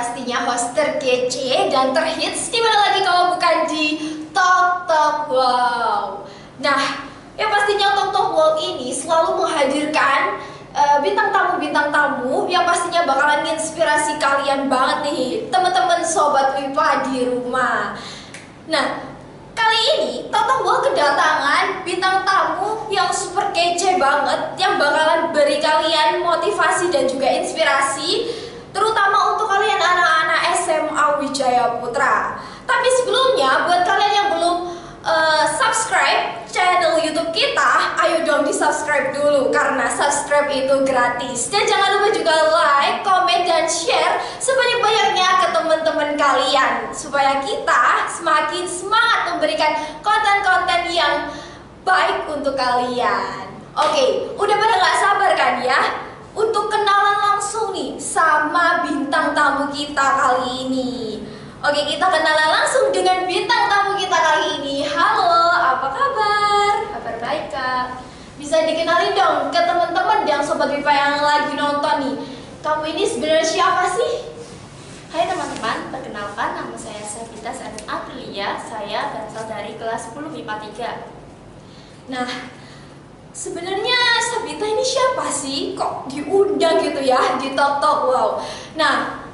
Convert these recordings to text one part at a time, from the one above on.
pastinya host terkece dan terhits. Di mana lagi kalau bukan di Talk Talk Wow. Nah, yang pastinya Talk Talk Wow ini selalu menghadirkan bintang tamu yang pastinya bakalan inspirasi kalian banget nih, teman-teman sobat WIPA di rumah. Nah, kali ini Talk Talk Wow kedatangan bintang tamu yang super kece banget, yang bakalan beri kalian motivasi dan juga inspirasi, terutama untuk kalian anak-anak SMA Wijaya Putra. Tapi sebelumnya, buat kalian yang belum subscribe channel YouTube kita, ayo dong di-subscribe dulu karena subscribe itu gratis. Dan jangan lupa juga like, comment, dan share sebanyak-banyaknya ke teman-teman kalian supaya kita semakin semangat memberikan konten-konten yang baik untuk kalian. Oke, udah pada gak sabar kan ya untuk kenalan langsung nih sama bintang tamu kita kali ini. Oke, kita kenalan langsung dengan bintang tamu kita kali ini. Halo, apa kabar? Kabar baik, Kak. Bisa dikenalin dong ke teman-teman yang sobat WIPA yang lagi nonton nih. Kamu ini sebenarnya siapa sih? Hai teman-teman, perkenalkan nama saya Sabita Sarin Aprilia. Saya berasal dari kelas 10 MIPA 3. Nah, sebenarnya Sabita ini siapa sih? Kok diundang gitu ya di Talk Talk Wow? Nah,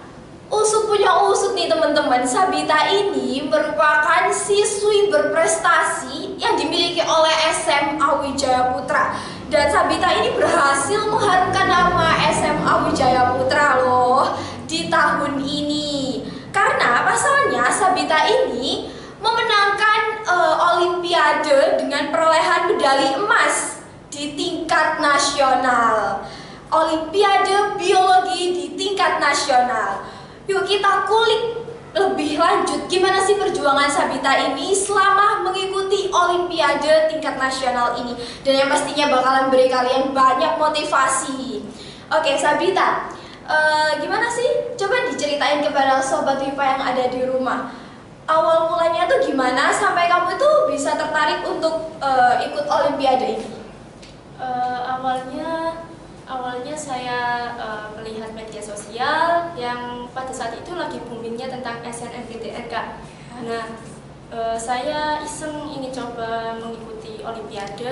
usut punya usut nih teman-teman, Sabita ini merupakan siswi berprestasi yang dimiliki oleh SMA Wijaya Putra. Dan Sabita ini berhasil mengharumkan nama SMA Wijaya Putra loh di tahun ini. Karena pasalnya Sabita ini memenangkan Olimpiade dengan perolehan medali emas di tingkat nasional. Olimpiade biologi di tingkat nasional. Yuk kita kulik lebih lanjut gimana sih perjuangan Sabita ini selama mengikuti Olimpiade tingkat nasional ini. Dan yang pastinya bakalan beri kalian banyak motivasi. Oke Sabita, gimana sih? Coba diceritain kepada sobat WIPA yang ada di rumah. Awal mulanya tuh gimana sampai kamu tuh bisa tertarik untuk ikut Olimpiade ini? Awalnya saya melihat media sosial yang pada saat itu lagi boomingnya tentang SNMPTN, Kak. Nah, saya iseng ingin coba mengikuti Olimpiade.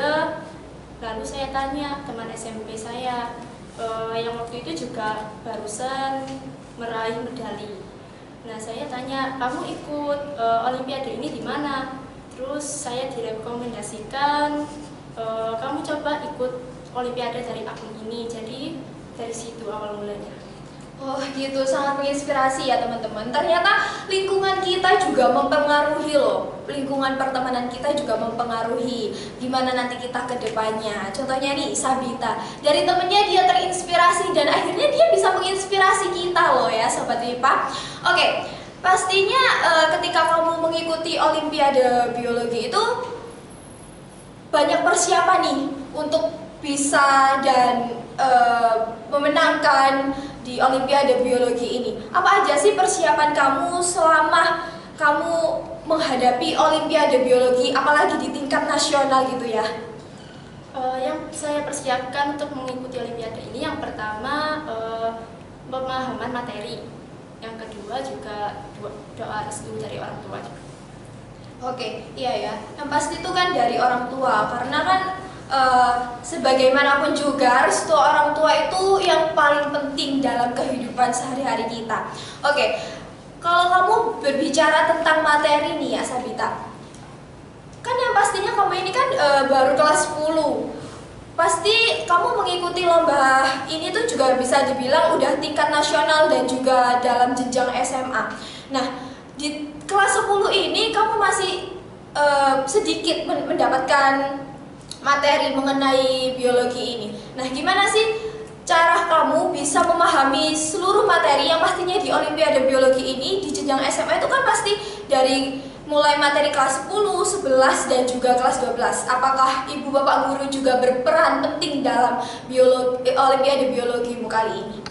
Lalu saya tanya teman SMP saya yang waktu itu juga barusan meraih medali. Nah, saya tanya, kamu ikut Olimpiade ini di mana? Terus saya direkomendasikan, kamu coba ikut Olimpiade dari akun ini. Jadi dari situ awal mulanya. Oh gitu, sangat menginspirasi ya teman-teman. Ternyata lingkungan kita juga mempengaruhi loh. Lingkungan pertemanan kita juga mempengaruhi gimana nanti kita ke depannya. Contohnya nih Sabita, dari temennya dia terinspirasi dan akhirnya dia bisa menginspirasi kita loh ya Sobat WIPA. Oke, pastinya ketika kamu mengikuti Olimpiade biologi itu banyak persiapan nih untuk bisa dan memenangkan di Olimpiade biologi ini. Apa aja sih persiapan kamu selama kamu menghadapi Olimpiade biologi, apalagi di tingkat nasional gitu ya? Yang saya persiapkan untuk mengikuti Olimpiade ini, yang pertama pemahaman materi, yang kedua juga doa restu dari orang tua juga. Oke, iya ya. Yang pasti itu kan dari orang tua, karena kan sebagaimanapun juga restu orang tua itu yang paling penting dalam kehidupan sehari-hari kita. Oke, kalau kamu berbicara tentang materi nih ya Sabita, kan yang pastinya kamu ini kan baru kelas 10. Pasti kamu mengikuti lomba ini tuh juga bisa dibilang udah tingkat nasional dan juga dalam jenjang SMA. Nah, di kelas 10 ini kamu masih sedikit mendapatkan materi mengenai biologi ini. Nah, gimana sih cara kamu bisa memahami seluruh materi yang pastinya di Olimpiade biologi ini di jenjang SMA itu kan pasti dari mulai materi kelas 10, 11, dan juga kelas 12. Apakah ibu bapak guru juga berperan penting dalam Olimpiade biologimu kali ini?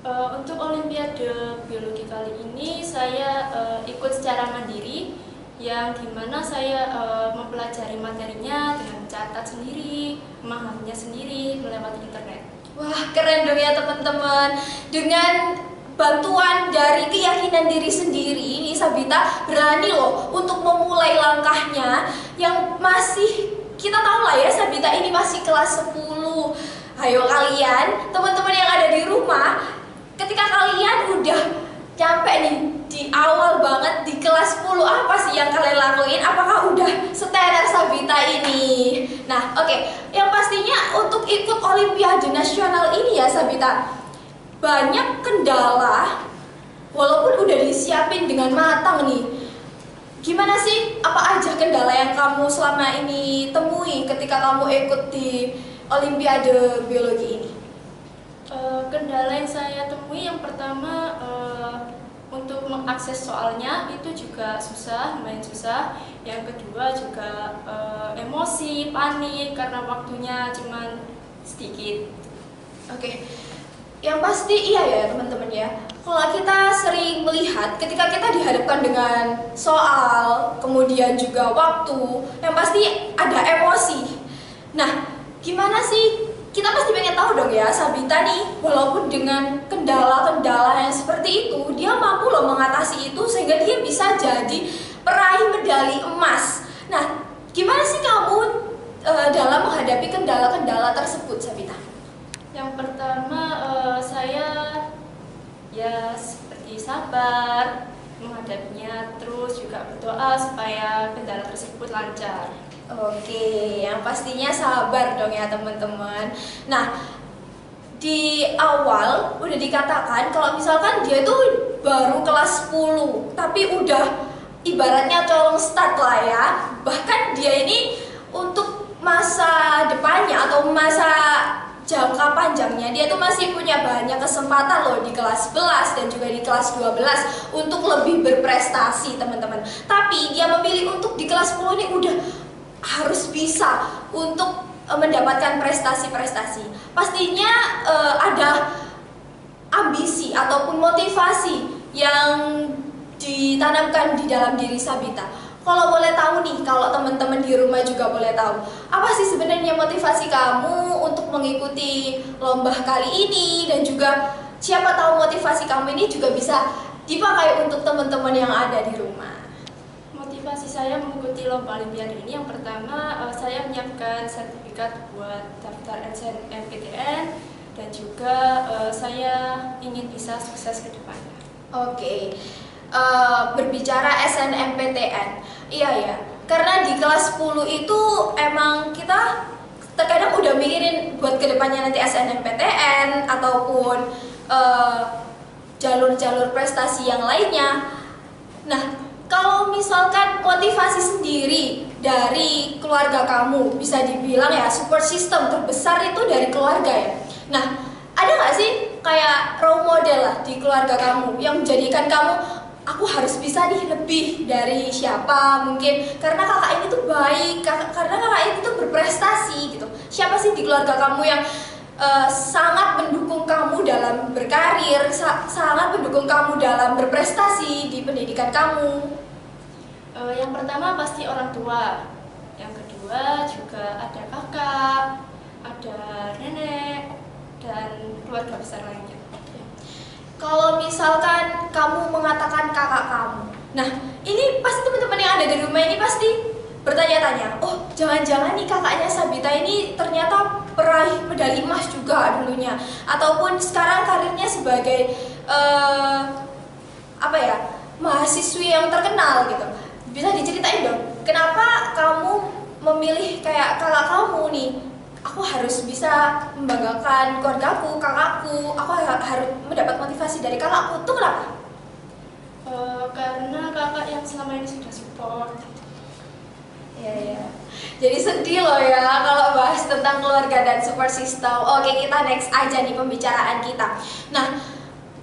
Untuk Olimpiade biologi kali ini saya ikut secara mandiri, yang dimana saya mempelajari materinya dengan mencatat sendiri, memahaminya sendiri melewati internet. Wah, keren dong ya teman-teman. Dengan bantuan dari keyakinan diri sendiri, ini Sabita berani loh untuk memulai langkahnya yang masih, kita tahu lah ya Sabita ini masih kelas 10. Ayo kalian, teman-teman yang ada di rumah, ketika kalian udah nyampe nih di awal banget di kelas 10, apa sih yang kalian lakuin? Apakah udah setenar Sabita ini? Nah, oke. Yang pastinya untuk ikut Olimpiade Nasional ini ya Sabita, banyak kendala walaupun udah disiapin dengan matang nih. Gimana sih, apa aja kendala yang kamu selama ini temui ketika kamu ikut di Olimpiade Biologi ini? Kendala yang saya temui yang pertama, untuk mengakses soalnya itu juga susah, lumayan susah. Yang kedua juga emosi, panik karena waktunya cuman sedikit. Oke. Yang pasti iya ya teman-teman ya, kalau kita sering melihat ketika kita dihadapkan dengan soal, kemudian juga waktu, yang pasti ada emosi. Nah, gimana sih, kita pasti pengen tahu dong ya Sabita nih, walaupun dengan kendala-kendala yang seperti itu, dia mampu loh mengatasi itu sehingga dia bisa jadi peraih medali emas. Nah, gimana sih kamu dalam menghadapi kendala-kendala tersebut Sabita? Yang pertama, saya ya seperti sabar menghadapinya, terus juga berdoa supaya kendala tersebut lancar. Oke, yang pastinya sabar dong ya teman-teman. Nah, di awal udah dikatakan kalau misalkan dia itu baru kelas 10, tapi udah ibaratnya colong start lah ya. Bahkan dia ini untuk masa depannya atau masa jangka panjangnya dia tuh masih punya banyak kesempatan loh di kelas 11 dan juga di kelas 12 untuk lebih berprestasi teman-teman. Tapi dia memilih untuk di kelas 10 ini udah harus bisa untuk mendapatkan prestasi-prestasi. Pastinya ada ambisi ataupun motivasi yang ditanamkan di dalam diri Sabita. Kalau boleh tahu nih, kalau teman-teman di rumah juga boleh tahu, apa sih sebenarnya motivasi kamu untuk mengikuti lomba kali ini, dan juga siapa tahu motivasi kamu ini juga bisa dipakai untuk teman-teman yang ada di rumah. Motivasi saya mengikuti lomba Olimpiade ini, yang pertama saya menyiapkan sertifikat buat daftar SNMPTN, dan juga saya ingin bisa sukses ke depannya. Oke. Berbicara SNMPTN, iya ya, karena di kelas 10 itu emang kita terkadang udah mikirin buat kedepannya nanti SNMPTN ataupun jalur-jalur prestasi yang lainnya. Nah, kalau misalkan motivasi sendiri dari keluarga kamu, bisa dibilang ya support system terbesar itu dari keluarga ya. Nah, ada nggak sih kayak role model lah di keluarga kamu yang menjadikan kamu, aku harus bisa nih lebih dari siapa mungkin, karena kakak ini tuh baik, karena kakak ini tuh berprestasi gitu. Siapa sih di keluarga kamu yang sangat mendukung kamu dalam berkarir, sangat mendukung kamu dalam berprestasi di pendidikan kamu? Yang pertama pasti orang tua, yang kedua juga ada kakak, ada nenek, dan keluarga besar lainnya. Kalau misalkan kamu mengatakan kakak kamu, nah ini pasti teman-teman yang ada di rumah ini pasti bertanya-tanya, oh jangan-jangan nih kakaknya Sabita ini ternyata peraih medali emas juga dulunya, ataupun sekarang karirnya sebagai mahasiswi yang terkenal gitu. Bisa diceritain dong, kenapa kamu memilih kayak kakak kamu nih? Aku harus bisa membanggakan keluargaku, kakakku, aku harus mendapat motivasi dari kakakku. Itu kenapa? Karena kakak yang selama ini sudah support. Ya. Jadi sedih loh ya kalau bahas tentang keluarga dan support system. Oke, kita next aja nih pembicaraan kita. Nah,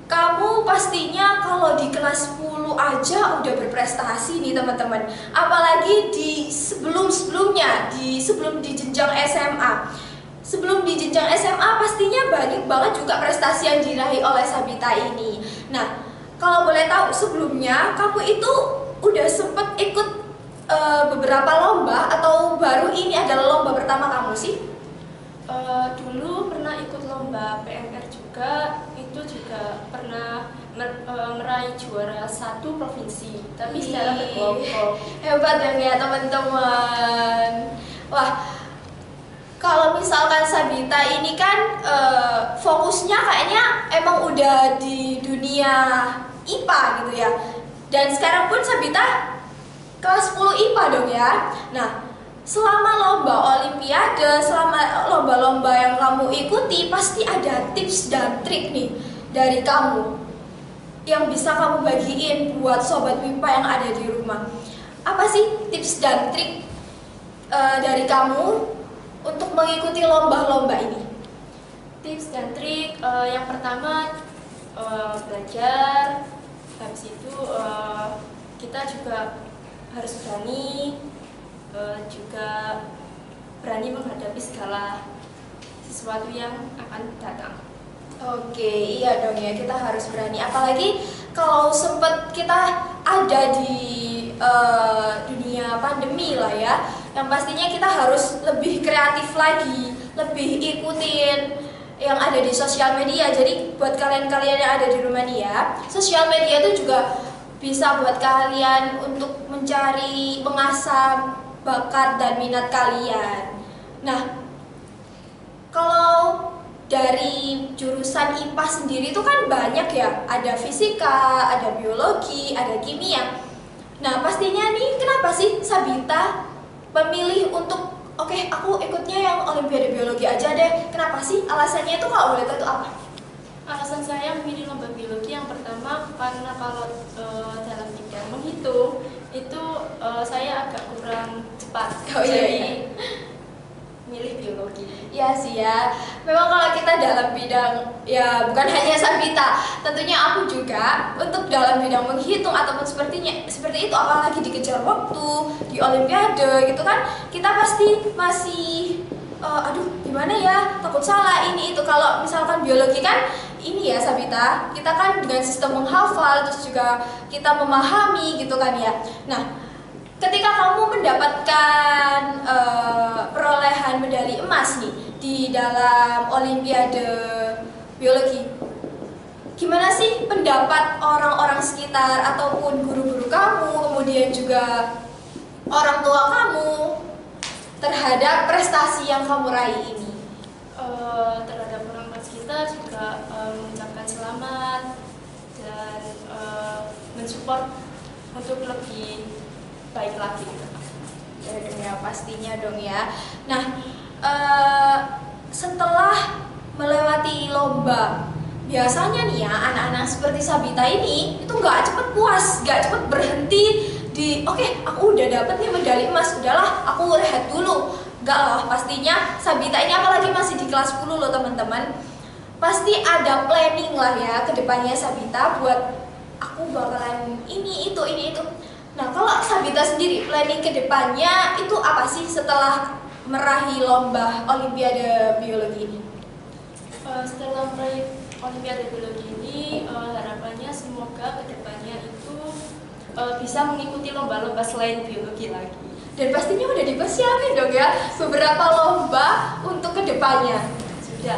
kamu pastinya kalau di kelas 10 aja udah berprestasi nih teman-teman. Apalagi di sebelum-sebelumnya, sebelum di jenjang SMA. Sebelum di jenjang SMA pastinya banyak banget juga prestasi yang diraih oleh Sabita ini. Nah, kalau boleh tahu sebelumnya kamu itu udah sempet ikut beberapa lomba atau baru ini adalah lomba pertama kamu sih? Dulu pernah ikut lomba PMR juga, itu juga pernah meraih juara 1 provinsi, tapi secara berkelompok. Hebat dong ya teman-teman. Wah, kalau misalkan Sabita ini kan fokusnya kayaknya emang udah di dunia IPA gitu ya. Dan sekarang pun Sabita kelas 10 IPA dong ya. Nah, selama lomba olimpiade, selama lomba-lomba yang kamu ikuti, pasti ada tips dan trik nih dari kamu yang bisa kamu bagiin buat sobat WIPA yang ada di rumah. Apa sih tips dan trik dari kamu untuk mengikuti lomba-lomba ini? Tips dan trik yang pertama belajar, habis itu kita juga harus berani, juga berani menghadapi segala sesuatu yang akan datang. Oke, iya dong ya, kita harus berani. Apalagi kalau sempat kita ada di dunia pandemi lah ya, yang pastinya kita harus lebih kreatif lagi, lebih ikutin yang ada di sosial media. Jadi buat kalian-kalian yang ada di rumah nih ya, sosial media itu juga bisa buat kalian untuk mencari, mengasah bakat dan minat kalian. Nah, kalau dari jurusan IPA sendiri itu kan banyak ya, ada fisika, ada biologi, ada kimia. Nah, pastinya nih kenapa sih Sabita memilih untuk oke, aku ikutnya yang olimpiade biologi aja deh. Kenapa sih? Alasannya itu kalau boleh tahu itu apa? Alasan saya memilih lomba biologi yang pertama karena kalau dalam bidang menghitung itu saya agak kurang cepat. Oh iya, jadi iya. milih biologi. Ya sih ya, memang kalau kita dalam bidang, ya bukan hanya Sabita, tentunya aku juga untuk dalam bidang menghitung ataupun seperti itu, apalagi dikejar waktu di olimpiade gitu kan, kita pasti masih aduh gimana ya, takut salah ini itu. Kalau misalkan biologi kan ini ya Sabita, kita kan dengan sistem menghafal, terus juga kita memahami gitu kan ya. Nah, ketika kamu mendapatkan perolehan medali emas nih di dalam olimpiade biologi, gimana sih pendapat orang-orang sekitar ataupun guru-guru kamu, kemudian juga orang tua kamu terhadap prestasi yang kamu raih ini? Terhadap orang-orang sekitar juga mengucapkan selamat dan mensupport untuk lebih baik lagi gitu. Ya dong ya, pastinya dong ya. Nah, setelah melewati lomba, biasanya nih ya anak-anak seperti Sabita ini itu nggak cepet puas, nggak cepet berhenti di oke, aku udah dapet nih medali emas, udahlah aku rehat dulu. Nggak loh, pastinya Sabita ini apalagi masih di kelas 10 loh teman-teman, pasti ada planning lah ya ke depannya Sabita buat aku bakalan ini itu. Nah, kalau Sabita sendiri planning ke depannya itu apa sih setelah meraih lomba olimpiade biologi ini? Setelah meraih olimpiade biologi ini, harapannya semoga ke depannya itu bisa mengikuti lomba-lomba selain biologi lagi. Dan pastinya udah dipersiapin dong ya beberapa lomba untuk ke depannya. Sudah.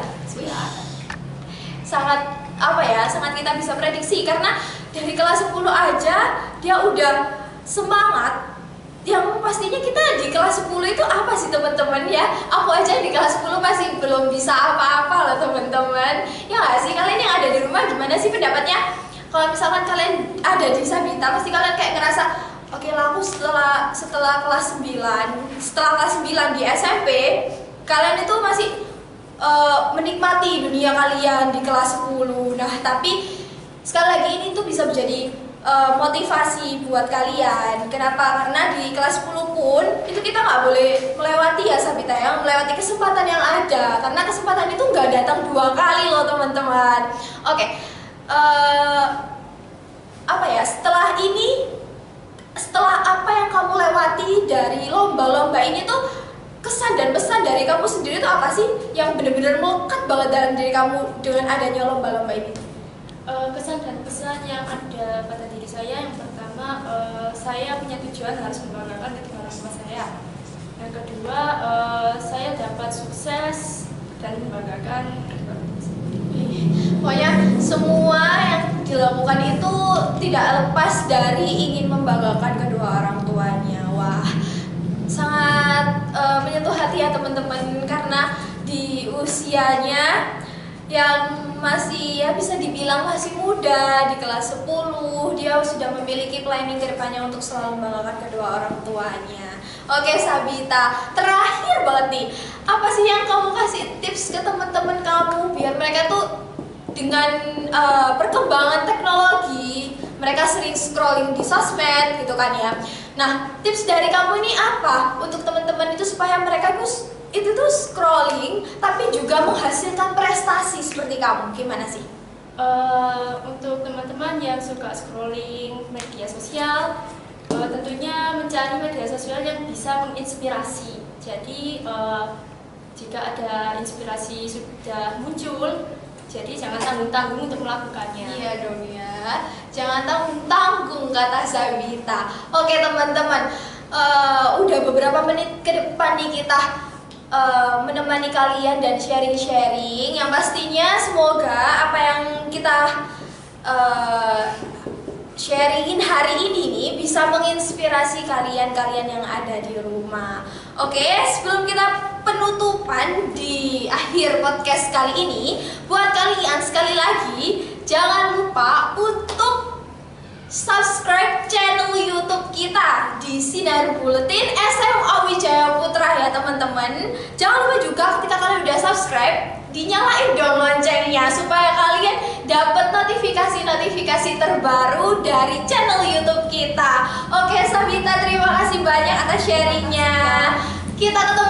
Sangat sangat kita bisa prediksi karena dari kelas 10 aja dia udah semangat. Yang pastinya kita di kelas 10 itu apa sih teman-teman ya? Aku aja di kelas 10 masih belum bisa apa-apa loh teman-teman. Ya nggak sih? Kalian yang ada di rumah gimana sih pendapatnya? Kalau misalkan kalian ada di Sabita, pasti kalian kayak ngerasa oke lah, aku setelah kelas 9 di SMP, kalian itu masih menikmati dunia kalian di kelas 10. Nah, tapi sekali lagi ini tuh bisa menjadi motivasi buat kalian. Kenapa? Karena di kelas 10 pun itu kita nggak boleh melewati ya Sabita, yang melewati kesempatan yang ada, karena kesempatan itu nggak datang 2 kali loh teman-teman. Oke, setelah apa yang kamu lewati dari lomba-lomba ini tuh, kesan dan pesan dari kamu sendiri tuh apa sih yang benar-benar melekat banget dalam diri kamu dengan adanya lomba-lomba ini? Kesan dan pesan yang ada pada diri saya, yang pertama, saya punya tujuan harus membanggakan kedua orang tua saya. Yang kedua, saya dapat sukses dan membanggakan kedua orang tua saya. Pokoknya semua yang dilakukan itu tidak lepas dari ingin membanggakan kedua orang tuanya. Wah, sangat menyentuh hati ya teman-teman, karena di usianya yang masih ya bisa dibilang masih muda, di kelas 10, dia sudah memiliki planning ke depannya untuk selalu membanggakan kedua orang tuanya. Oke Sabita, terakhir banget nih, apa sih yang kamu kasih tips ke teman-teman kamu biar mereka tuh dengan perkembangan teknologi, mereka sering scrolling di sosmed gitu kan ya. Nah, tips dari kamu ini apa untuk teman-teman itu supaya mereka itu tuh scrolling tapi juga menghasilkan prestasi seperti kamu? Gimana sih? Untuk teman-teman yang suka scrolling media sosial, tentunya mencari media sosial yang bisa menginspirasi. Jadi jika ada inspirasi sudah muncul, jadi jangan tanggung-tanggung untuk melakukannya. Iya dong ya, jangan tanggung-tanggung kata Sabita. Oke teman-teman, udah beberapa menit ke depan nih kita menemani kalian dan sharing-sharing. Yang pastinya semoga apa yang kita sharingin hari ini nih bisa menginspirasi kalian-kalian yang ada di rumah. Oke, sebelum kita penutupan di akhir podcast kali ini, buat kalian sekali lagi jangan lupa untuk subscribe channel YouTube kita di Sinar Buletin SMA Wijaya Putra ya teman-teman. Jangan lupa juga ketika kalian udah subscribe, dinyalain dong loncengnya supaya kalian dapat notifikasi-notifikasi terbaru dari channel YouTube kita. Oke Sabita, terima kasih banyak atas sharingnya. Kita ketemu